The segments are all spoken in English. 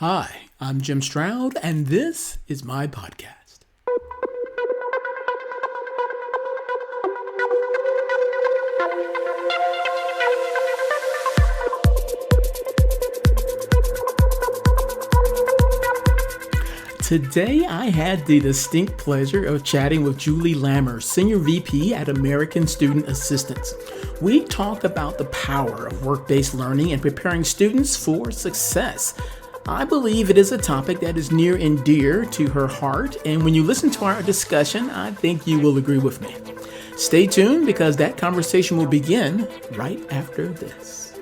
Hi, I'm Jim Stroud, and this is my podcast. Today, I had the distinct pleasure of chatting with Julie Lammers, Senior VP at American Student Assistance. We talked about the power of work-based learning and preparing students for success. I believe it is a topic that is near and dear to her heart, and when you listen to our discussion, I think you will agree with me. Stay tuned because that conversation will begin right after this.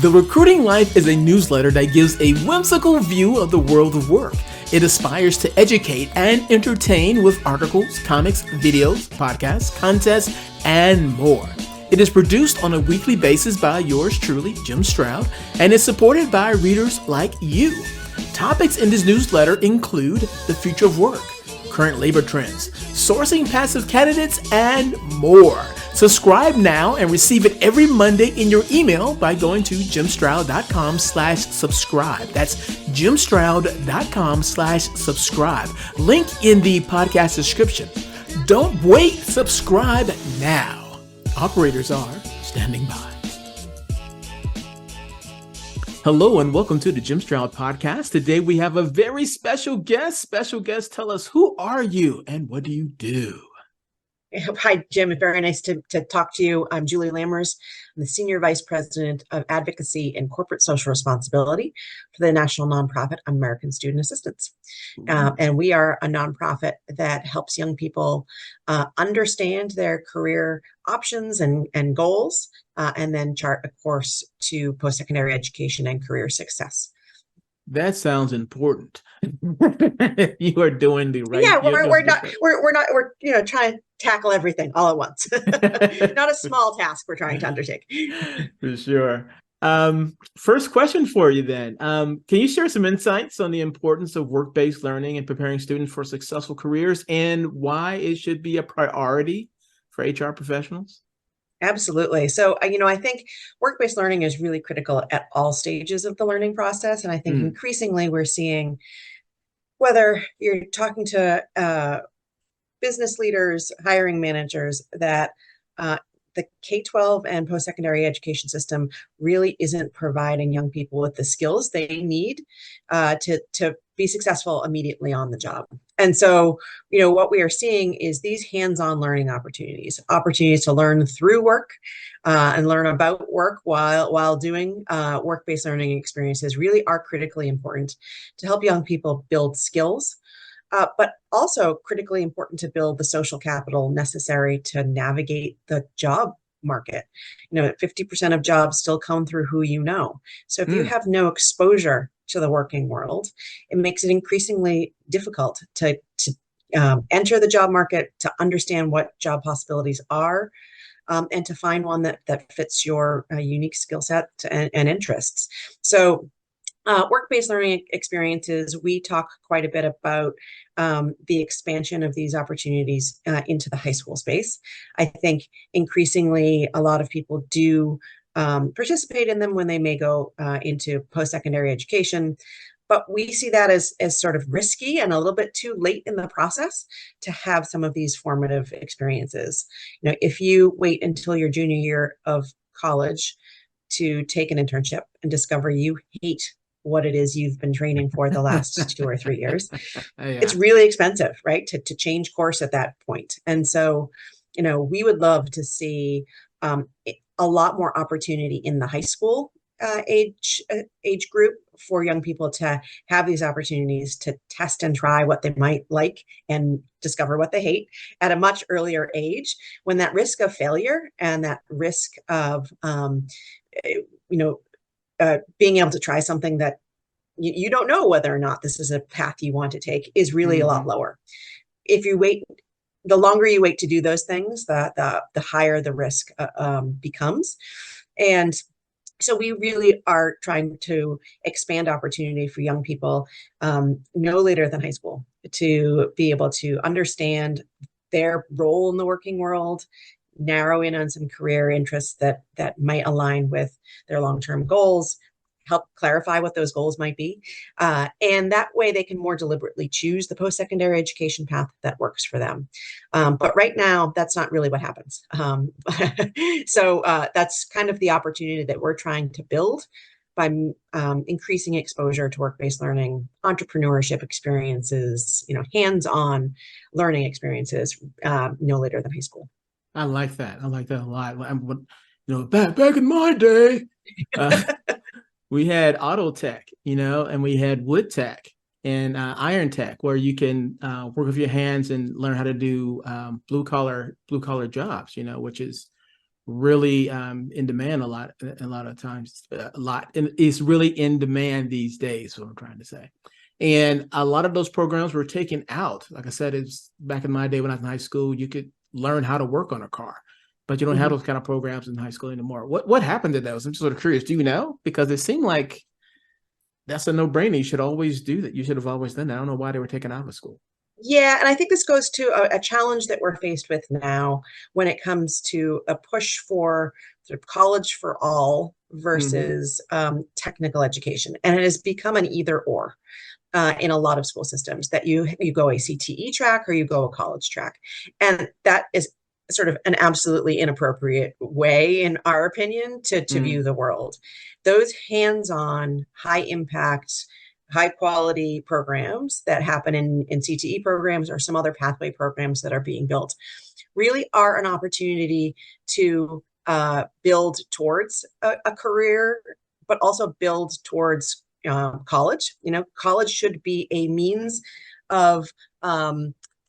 The Recruiting Life is a newsletter that gives a whimsical view of the world of work. It aspires to educate and entertain with articles, comics, videos, podcasts, contests, and more. It is produced on a weekly basis by yours truly, Jim Stroud, and is supported by readers like you. Topics in this newsletter include the future of work, current labor trends, sourcing passive candidates, and more. Subscribe now and receive it every Monday in your email by going to jimstroud.com/subscribe. That's jimstroud.com/subscribe. Link in the podcast description. Don't wait, subscribe now. Operators are standing by. Hello and welcome to the Jim Stroud podcast. Today we have a very special guest. Special guest, tell us, who are you and what do you do? Hi, Jim. Very nice to talk to you. I'm Julie Lammers. I'm the Senior Vice President of Advocacy and Corporate Social Responsibility for the national nonprofit American Student Assistance. And we are a nonprofit that helps young people understand their career options and goals, and then chart a course to post-secondary education and career success. That sounds important. You are doing the right. Yeah, we're trying to tackle everything all at once. Not a small task we're trying to undertake. For sure. First question for you then. Can you share some insights on the importance of work-based learning and preparing students for successful careers and why it should be a priority for HR professionals? Absolutely. So, I think work-based learning is really critical at all stages of the learning process. And I think increasingly we're seeing, whether you're talking to business leaders, hiring managers, that the K-12 and post-secondary education system really isn't providing young people with the skills they need to be successful immediately on the job. And so, what we are seeing is these hands-on learning opportunities to learn through work and learn about work while doing work-based learning experiences really are critically important to help young people build skills. But also critically important to build the social capital necessary to navigate the job market. 50% of jobs still come through who you know. So if you have no exposure to the working world, it makes it increasingly difficult to enter the job market, to understand what job possibilities are, and to find one that fits your unique skill set and interests. So work-based learning experiences, we talk quite a bit about the expansion of these opportunities into the high school space. I think increasingly a lot of people do participate in them when they may go into post-secondary education. But we see that as sort of risky and a little bit too late in the process to have some of these formative experiences. If you wait until your junior year of college to take an internship and discover you hate what it is you've been training for the last 2 or 3 years, it's really expensive, right? To change course at that point. And so, we would love to see a lot more opportunity in the high school age group for young people to have these opportunities to test and try what they might like and discover what they hate at a much earlier age, when that risk of failure and that risk of being able to try something that you don't know whether or not this is a path you want to take is really a lot lower. If you wait, the longer you wait to do those things, the higher the risk becomes. And so we really are trying to expand opportunity for young people no later than high school to be able to understand their role in the working world, narrow in on some career interests that might align with their long-term goals, help clarify what those goals might be. And that way they can more deliberately choose the post-secondary education path that works for them. But right now, that's not really what happens. So that's kind of the opportunity that we're trying to build by increasing exposure to work-based learning, entrepreneurship experiences, hands-on learning experiences, no later than high school. I like that. I like that a lot. Back in my day, we had auto tech, and we had wood tech and iron tech, where you can work with your hands and learn how to do blue collar jobs, which is really in demand a lot of times. And it's really in demand these days, what I'm trying to say. And a lot of those programs were taken out. Like I said, it's back in my day when I was in high school, you could learn how to work on a car, but you don't have those kind of programs in high school anymore. What happened to those? I'm just sort of curious. Do you know? Because it seemed like that's a no-brainer. You should always do that. You should have always done that. I don't know why they were taken out of school. Yeah, and I think this goes to a challenge that we're faced with now when it comes to a push for sort of college for all versus technical education. And it has become an either or. In a lot of school systems, that you go a CTE track or you go a college track. And that is sort of an absolutely inappropriate way, in our opinion, to view the world. Those hands-on, high impact, high quality programs that happen in CTE programs or some other pathway programs that are being built really are an opportunity to build towards a career, but also build towards college. College should be a means of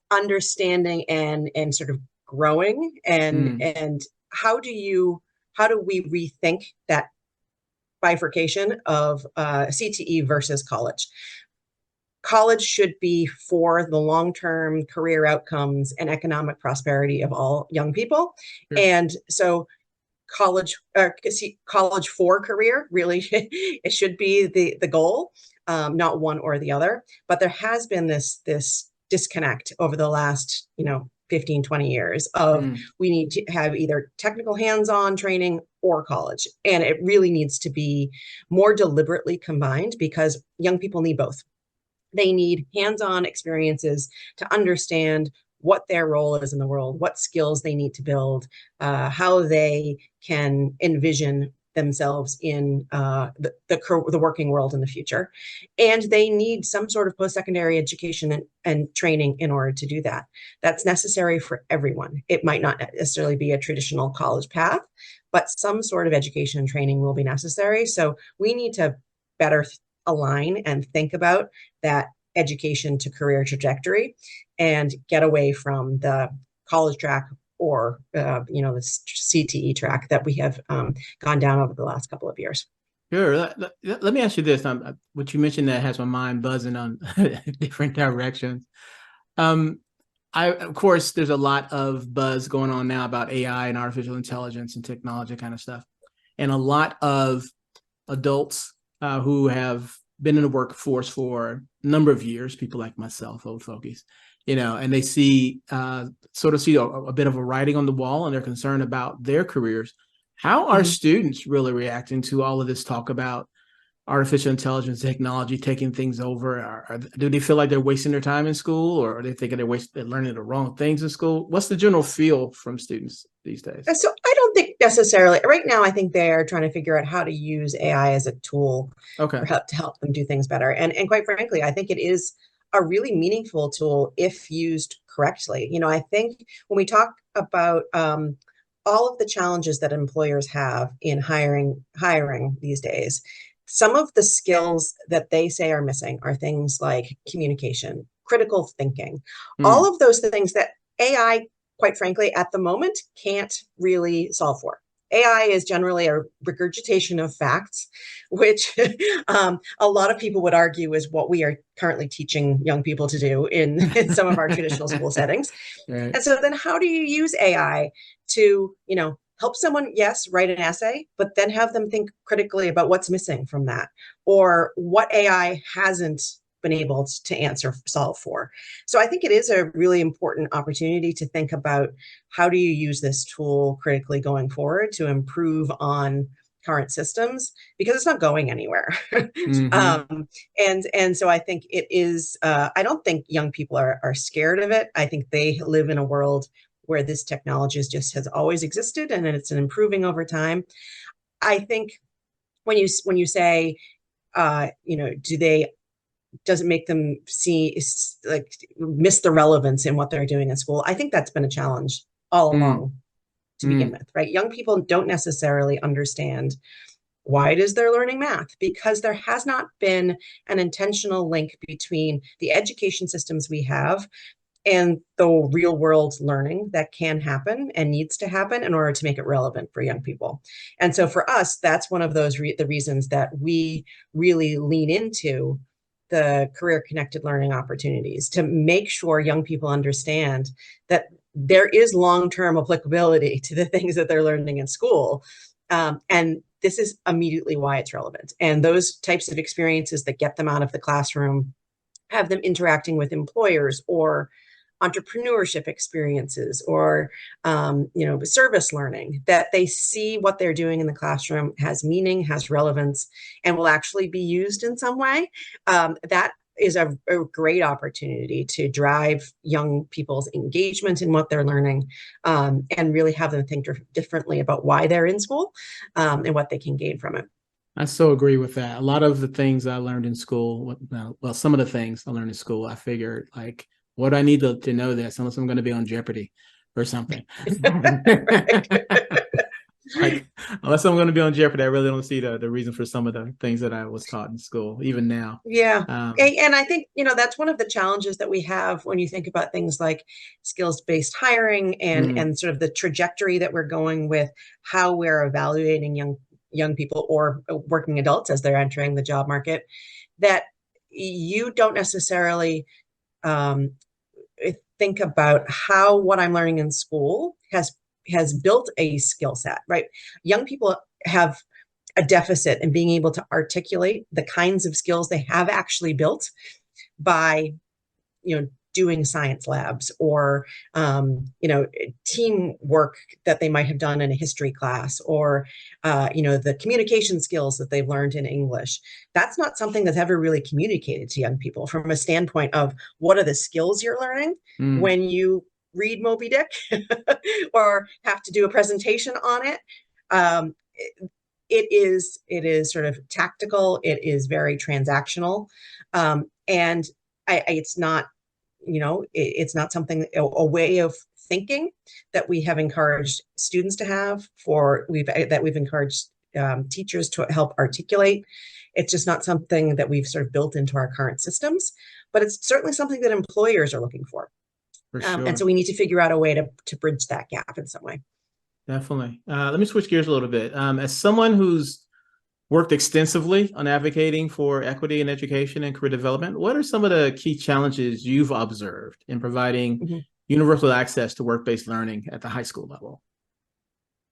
understanding and sort of growing. And how do we rethink that bifurcation of CTE versus college? College should be for the long-term career outcomes and economic prosperity of all young people. Sure. And so college for career, really, it should be the goal, not one or the other. But there has been this disconnect over the last 15, 20 years of we need to have either technical hands-on training or college. And it really needs to be more deliberately combined, because young people need both. They need hands-on experiences to understand what their role is in the world, what skills they need to build, how they can envision themselves in the working world in the future. And they need some sort of post-secondary education and training in order to do that. That's necessary for everyone. It might not necessarily be a traditional college path, but some sort of education and training will be necessary. So we need to better align and think about that education to career trajectory and get away from the college track or the CTE track that we have gone down over the last couple of years. Sure. Let me ask you this. What you mentioned that has my mind buzzing on different directions. Of course, there's a lot of buzz going on now about AI and artificial intelligence and technology kind of stuff. And a lot of adults who have been in the workforce for a number of years, people like myself, old fogies, and they see a bit of a writing on the wall, and they're concerned about their careers. How are students really reacting to all of this talk about artificial intelligence, technology taking things over? Do they feel like they're wasting their time in school, or are they thinking they're learning the wrong things in school? What's the general feel from students these days? So I don't think necessarily. Right now, I think they are trying to figure out how to use AI as a tool to help them do things better. And quite frankly, I think it is a really meaningful tool if used correctly. I think when we talk about all of the challenges that employers have in hiring these days, some of the skills that they say are missing are things like communication, critical thinking, all of those things that AI, quite frankly, at the moment, can't really solve for. AI is generally a regurgitation of facts, which a lot of people would argue is what we are currently teaching young people to do in some of our traditional school settings. Right. And so then how do you use AI to, help someone, yes, write an essay, but then have them think critically about what's missing from that, or what AI hasn't been able to solve for. So I think it is a really important opportunity to think about how do you use this tool critically going forward to improve on current systems, because it's not going anywhere. And so I think it is, I don't think young people are scared of it. I think they live in a world where this technology has always existed, and it's improving over time. I think when you say, does it make them miss the relevance in what they're doing in school? I think that's been a challenge all along to begin with, right? Young people don't necessarily understand why it is they're learning math, because there has not been an intentional link between the education systems we have and the real world learning that can happen and needs to happen in order to make it relevant for young people. And so for us, that's one of those the reasons that we really lean into the career connected learning opportunities, to make sure young people understand that there is long-term applicability to the things that they're learning in school. And this is immediately why it's relevant. And those types of experiences that get them out of the classroom, have them interacting with employers or entrepreneurship experiences, or service learning, that they see what they're doing in the classroom has meaning, has relevance, and will actually be used in some way. That is a great opportunity to drive young people's engagement in what they're learning, and really have them think differently about why they're in school, and what they can gain from it. I so agree with that. A lot of the things I learned in school, well, some of the things I learned in school, I figured, like, what do I need to know this unless I'm going to be on Jeopardy or something? Like, unless I'm going to be on Jeopardy, I really don't see the reason for some of the things that I was taught in school, even now. Yeah. And I think, that's one of the challenges that we have when you think about things like skills-based hiring and sort of the trajectory that we're going with, how we're evaluating young people or working adults as they're entering the job market, that you don't necessarily think about how what I'm learning in school has built a skill set, right? Young people have a deficit in being able to articulate the kinds of skills they have actually built by, doing science labs or, teamwork that they might have done in a history class, or, the communication skills that they've learned in English. That's not something that's ever really communicated to young people from a standpoint of what are the skills you're learning when you read Moby Dick or have to do a presentation on it. It is sort of tactical. It is very transactional. And it's not, it's not something, a way of thinking that we have encouraged students to have, that we've encouraged teachers to help articulate. It's just not something that we've sort of built into our current systems, but it's certainly something that employers are looking for. Sure. And so we need to figure out a way to bridge that gap in some way. Definitely. Let me switch gears a little bit. As someone who's worked extensively on advocating for equity in education and career development, what are some of the key challenges you've observed in providing universal access to work-based learning at the high school level?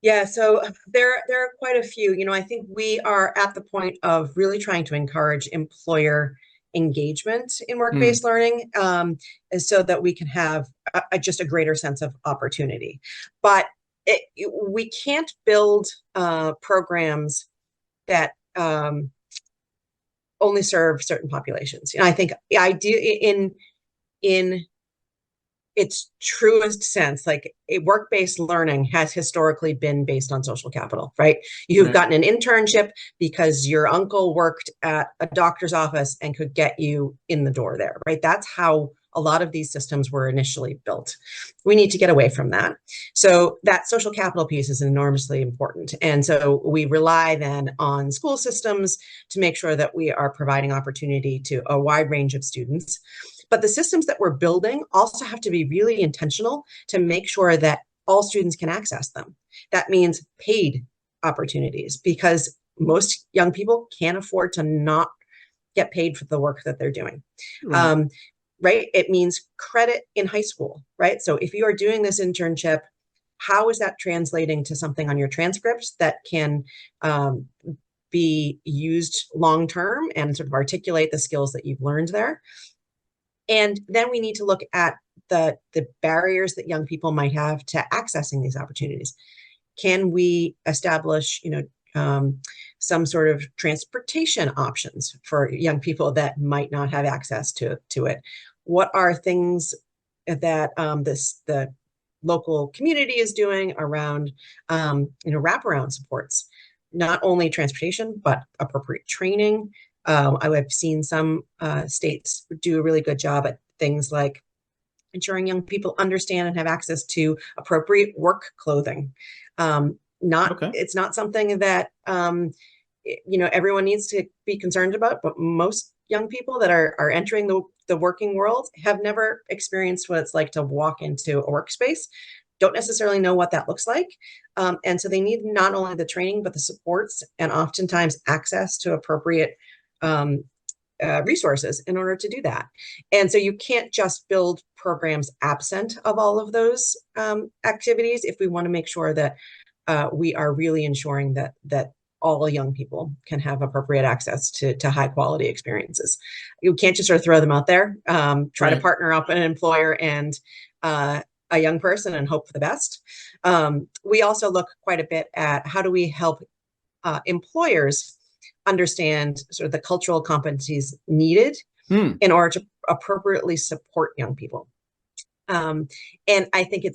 Yeah, so there are quite a few. I think we are at the point of really trying to encourage employer engagement in work-based learning, so that we can have just a greater sense of opportunity. But we can't build programs that only serve certain populations. I think in its truest sense, like a work-based learning has historically been based on social capital, right? You've gotten an internship because your uncle worked at a doctor's office and could get you in the door there, right? That's how a lot of these systems were initially built. We need to get away from that. So that social capital piece is enormously important. And so we rely then on school systems to make sure that we are providing opportunity to a wide range of students. But the systems that we're building also have to be really intentional to make sure that all students can access them. That means paid opportunities, because most young people can't afford to not get paid for the work that they're doing. Right? It means credit in high school, right? So if you are doing this internship, how is that translating to something on your transcripts that can be used long term and sort of articulate the skills that you've learned there. And then we need to look at the barriers that young people might have to accessing these opportunities. Can we establish, some sort of transportation options for young people that might not have access to it? What are things that the local community is doing around, wraparound supports, not only transportation, but appropriate training? I've seen some states do a really good job at things like ensuring young people understand and have access to appropriate work clothing. It's not something that everyone needs to be concerned about, but most young people that are entering the working world have never experienced what it's like to walk into a workspace, don't necessarily know what that looks like. And so they need not only the training, but the supports and oftentimes access to appropriate resources in order to do that. And so you can't just build programs absent of all of those activities if we want to make sure that we are really ensuring that all young people can have appropriate access to high quality experiences. You can't just sort of throw them out there, try to partner up an employer and a young person and hope for the best. We also look quite a bit at how do we help employers understand sort of the cultural competencies needed in order to appropriately support young people. And I think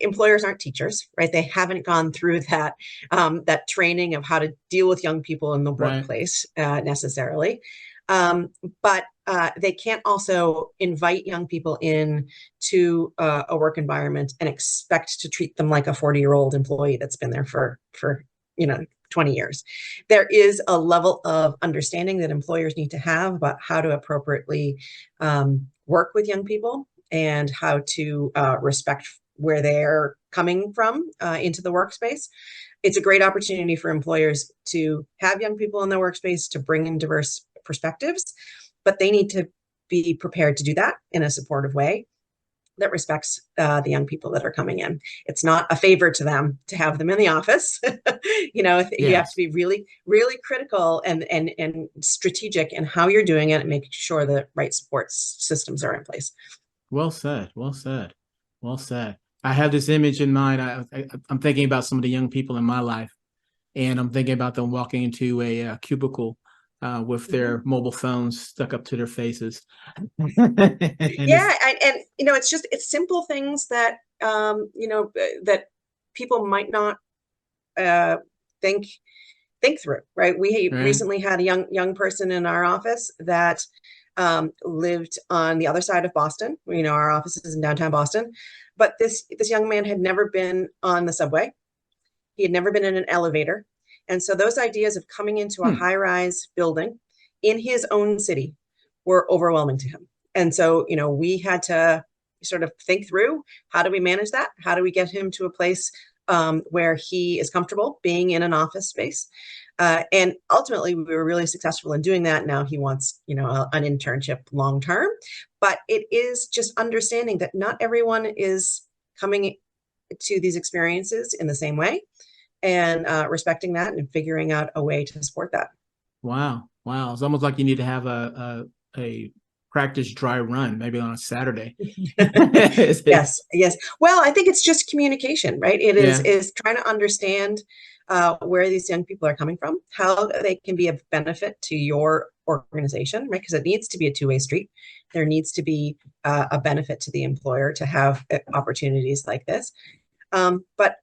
employers aren't teachers, right? They haven't gone through that training of how to deal with young people in the workplace necessarily. But they can't also invite young people in to a work environment and expect to treat them like a 40-year-old employee that's been there for 20 years. There is a level of understanding that employers need to have about how to appropriately work with young people and how to respect where they're coming from into the workspace. It's a great opportunity for employers to have young people in their workspace, to bring in diverse perspectives, but they need to be prepared to do that in a supportive way that respects the young people that are coming in. It's not a favor to them to have them in the office. You have to be really, really critical and strategic in how you're doing it and making sure the right support systems are in place. Well said. Well said. Well said. I have this image in mind. I'm thinking about some of the young people in my life, and I'm thinking about them walking into a cubicle with their mobile phones stuck up to their faces. It's simple things that that people might not think through, right? We recently had a young person in our office that lived on the other side of Boston. Our office is in downtown Boston, but this young man had never been on the subway. He had never been in an elevator. And so those ideas of coming into a high-rise building in his own city were overwhelming to him. And so, we had to sort of think through, how do we manage that? How do we get him to a place where he is comfortable being in an office space? And ultimately, we were really successful in doing that. Now he wants, an internship long term. But it is just understanding that not everyone is coming to these experiences in the same way, and respecting that and figuring out a way to support that. Wow. It's almost like you need to have a practice dry run, maybe on a Saturday. Yes. Well, I think it's just communication, right? It is trying to understand where these young people are coming from, how they can be of benefit to your organization, right? Because it needs to be a two-way street. There needs to be a benefit to the employer to have opportunities like this. But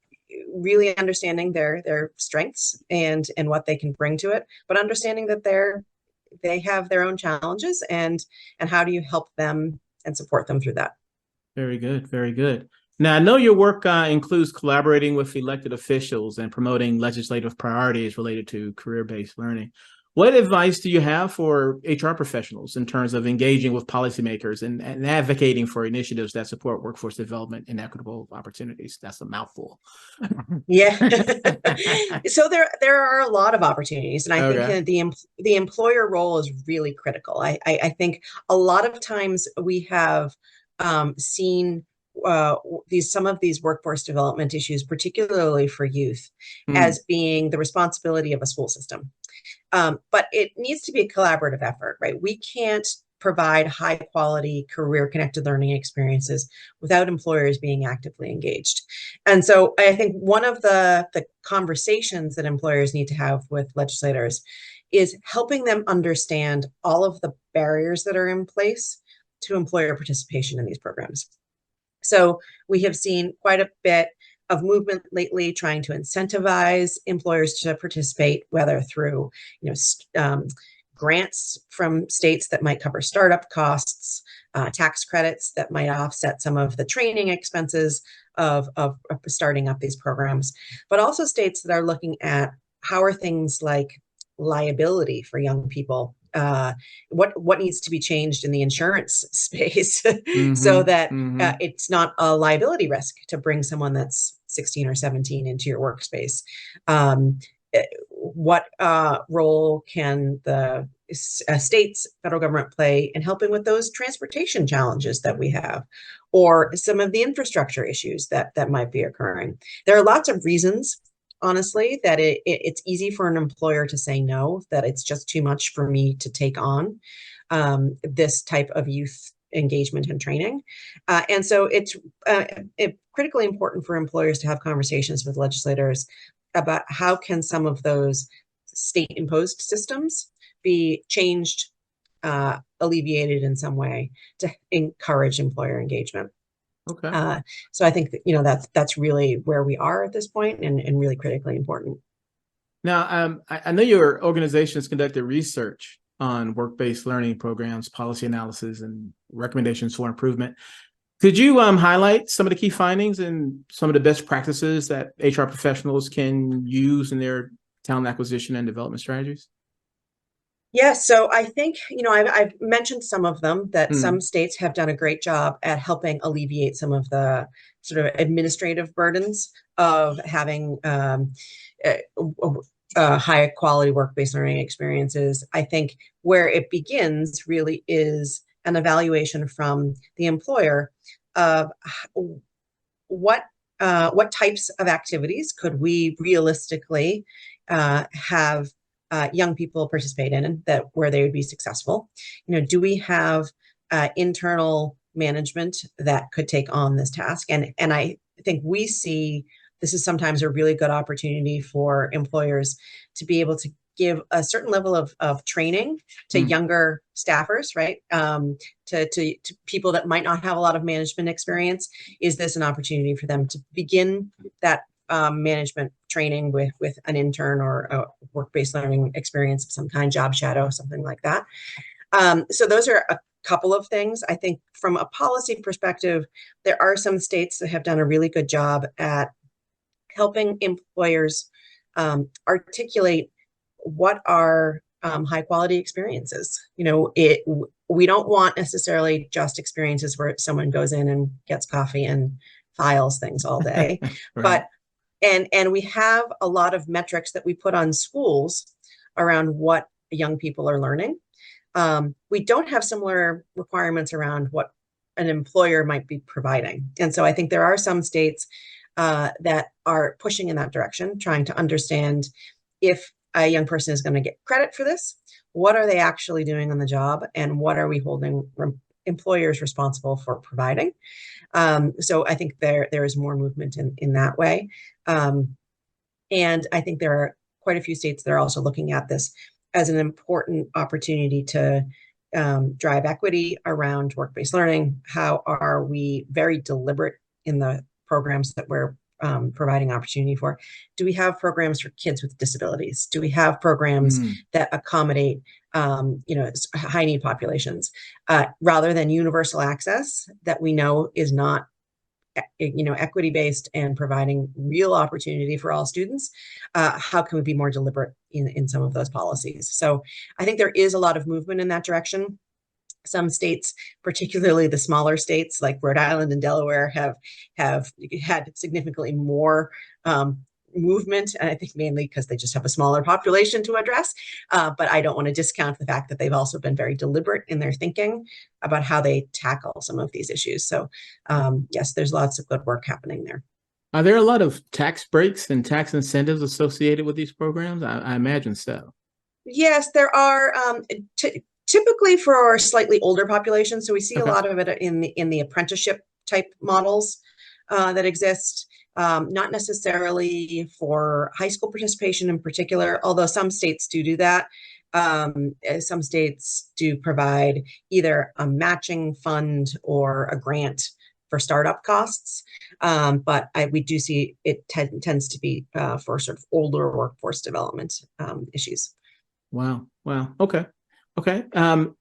really understanding their strengths and what they can bring to it, but understanding that they have their own challenges, and how do you help them and support them through that? Very good. Very good. Now, I know your work includes collaborating with elected officials and promoting legislative priorities related to career-based learning. What advice do you have for HR professionals in terms of engaging with policymakers and advocating for initiatives that support workforce development and equitable opportunities? That's a mouthful. Yeah. So there are a lot of opportunities, and I think the employer role is really critical. I think a lot of times we have seen some of these workforce development issues, particularly for youth, Mm. as being the responsibility of a school system. But it needs to be a collaborative effort, right? We can't provide high quality career connected learning experiences without employers being actively engaged. And so I think one of the conversations that employers need to have with legislators is helping them understand all of the barriers that are in place to employer participation in these programs. So we have seen quite a bit of movement lately trying to incentivize employers to participate, whether through, grants from states that might cover startup costs, tax credits that might offset some of the training expenses of starting up these programs, but also states that are looking at how are things like liability for young people, what needs to be changed in the insurance space so Mm-hmm. that Mm-hmm. it's not a liability risk to bring someone that's 16 or 17 into your workspace. What role can the states, federal government play in helping with those transportation challenges that we have, or some of the infrastructure issues that might be occurring? There are lots of reasons, honestly, that it's easy for an employer to say no, that it's just too much for me to take on this type of youth engagement and training. And so it's critically important for employers to have conversations with legislators about how can some of those state-imposed systems be changed, alleviated in some way to encourage employer engagement. Okay. So I think that, that's really where we are at this point, and really critically important. Now, I know your organization has conducted research on work-based learning programs, policy analysis, and recommendations for improvement. Could you highlight some of the key findings and some of the best practices that HR professionals can use in their talent acquisition and development strategies? Yes, so I think, I've mentioned some of them, that some Mm. states have done a great job at helping alleviate some of the sort of administrative burdens of having high quality work-based learning experiences. I think where it begins really is an evaluation from the employer of what types of activities could we realistically have young people participate in, and that where they would be successful. Do we have internal management that could take on this task? And I think we see this is sometimes a really good opportunity for employers to be able to give a certain level of training to Mm. younger staffers, right? To people that might not have a lot of management experience. Is this an opportunity for them to begin that management training with an intern or a work-based learning experience of some kind, job shadow, something like that? So those are a couple of things. I think from a policy perspective, there are some states that have done a really good job at helping employers articulate what are high quality experiences. We don't want necessarily just experiences where someone goes in and gets coffee and files things all day, Right. but and we have a lot of metrics that we put on schools around what young people are learning. We don't have similar requirements around what an employer might be providing. And so I think there are some states that are pushing in that direction, trying to understand if a young person is going to get credit for this, what are they actually doing on the job, and what are we holding employers responsible for providing? So I think there is more movement in that way. And I think there are quite a few states that are also looking at this as an important opportunity to drive equity around work-based learning. How are we very deliberate in the programs that we're providing opportunity for? Do we have programs for kids with disabilities? Do we have programs Mm. that accommodate high need populations, rather than universal access that we know is not equity based and providing real opportunity for all students? How can we be more deliberate in some of those policies? So I think there is a lot of movement in that direction. Some states, particularly the smaller states like Rhode Island and Delaware, have had significantly more movement, and I think mainly because they just have a smaller population to address. But I don't want to discount the fact that they've also been very deliberate in their thinking about how they tackle some of these issues. So yes, there's lots of good work happening there. Are there a lot of tax breaks and tax incentives associated with these programs? I imagine so. Yes, there are. Typically for slightly older populations, so we see a lot of it in the apprenticeship type models that exist. Not necessarily for high school participation in particular, although some states do that. Some states do provide either a matching fund or a grant for startup costs. But we do see it tends to be for sort of older workforce development issues. Wow. Okay.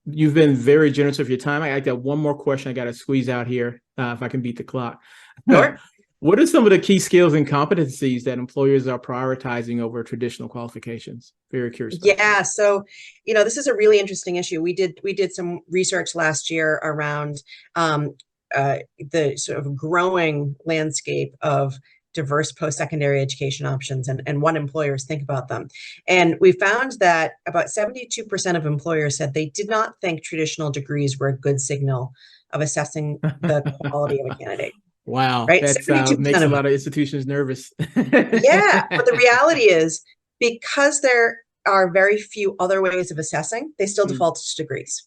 You've been very generous with your time. I got one more question I got to squeeze out here if I can beat the clock. Sure. What are some of the key skills and competencies that employers are prioritizing over traditional qualifications? Very curious. Yeah. So, this is a really interesting issue. We did some research last year around the sort of growing landscape of diverse post-secondary education options and what employers think about them. And we found that about 72% of employers said they did not think traditional degrees were a good signal of assessing the quality of a candidate. Wow. Right? That makes a lot of institutions nervous. Yeah. But the reality is, because there are very few other ways of assessing, they still default to degrees.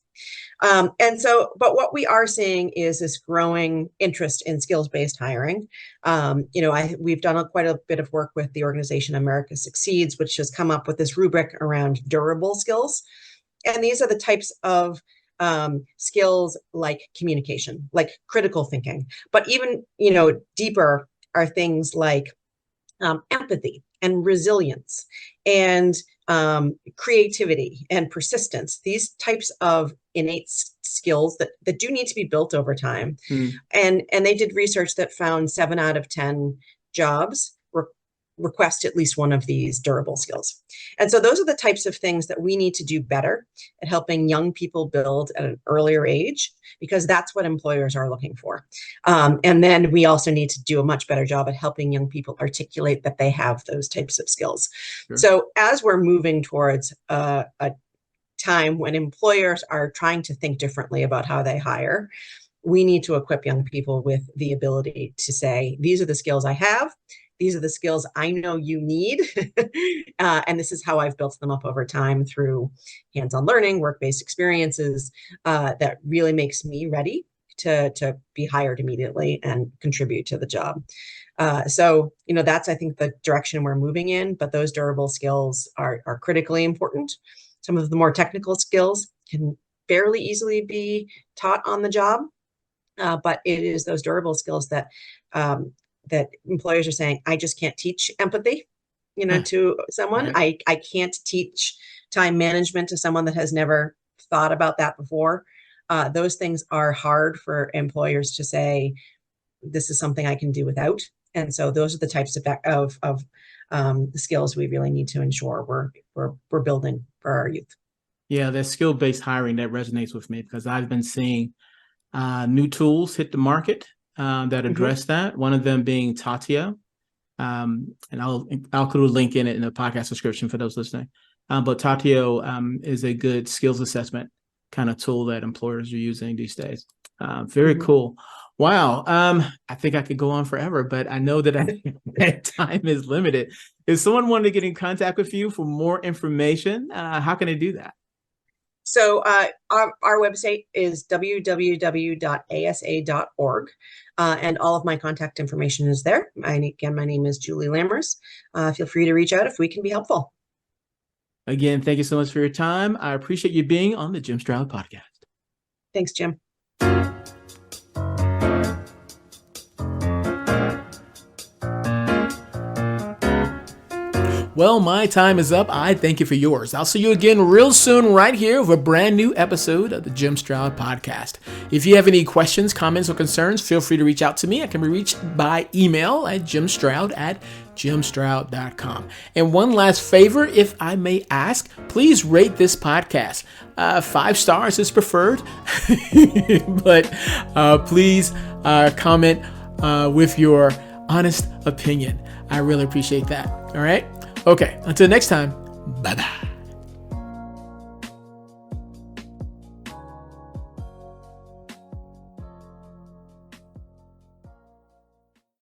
But what we are seeing is this growing interest in skills-based hiring. We've done quite a bit of work with the organization America Succeeds, which has come up with this rubric around durable skills. And these are the types of skills like communication, like critical thinking, but even, deeper are things like empathy and resilience and creativity and persistence, these types of innate skills that do need to be built over time. And they did research that found 7 out of 10 jobs request at least one of these durable skills. And so those are the types of things that we need to do better at helping young people build at an earlier age, because that's what employers are looking for. And then we also need to do a much better job at helping young people articulate that they have those types of skills. Sure. So as we're moving towards a time when employers are trying to think differently about how they hire, we need to equip young people with the ability to say, these are the skills I have. These are the skills I know you need. And this is how I've built them up over time through hands-on learning, work-based experiences that really makes me ready to be hired immediately and contribute to the job. So that's, I think, the direction we're moving in. But those durable skills are critically important. Some of the more technical skills can fairly easily be taught on the job. But it is those durable skills that employers are saying, I just can't teach empathy, to someone. Right. I can't teach time management to someone that has never thought about that before. Those things are hard for employers to say, this is something I can do without. And so those are the types of the skills we really need to ensure we're building for our youth. Yeah, that skill-based hiring, that resonates with me because I've been seeing new tools hit the market that address that. One of them being Tatio, and I'll include a link in it in the podcast description for those listening. But Tatio is a good skills assessment kind of tool that employers are using these days. Very cool. Wow. I think I could go on forever, but I know that time is limited. If someone wanted to get in contact with you for more information, how can they do that? So our website is www.asa.org, and all of my contact information is there. Again, my name is Julie Lammers. Feel free to reach out if we can be helpful. Again, thank you so much for your time. I appreciate you being on the Jim Stroud podcast. Thanks, Jim. Well, my time is up. I thank you for yours. I'll see you again real soon right here with a brand new episode of the Jim Stroud podcast. If you have any questions, comments, or concerns, feel free to reach out to me. I can be reached by email at jimstroud@jimstroud.com. And one last favor, if I may ask, please rate this podcast. 5 stars is preferred, but please comment with your honest opinion. I really appreciate that. All right. Okay. Until next time. Bye-bye.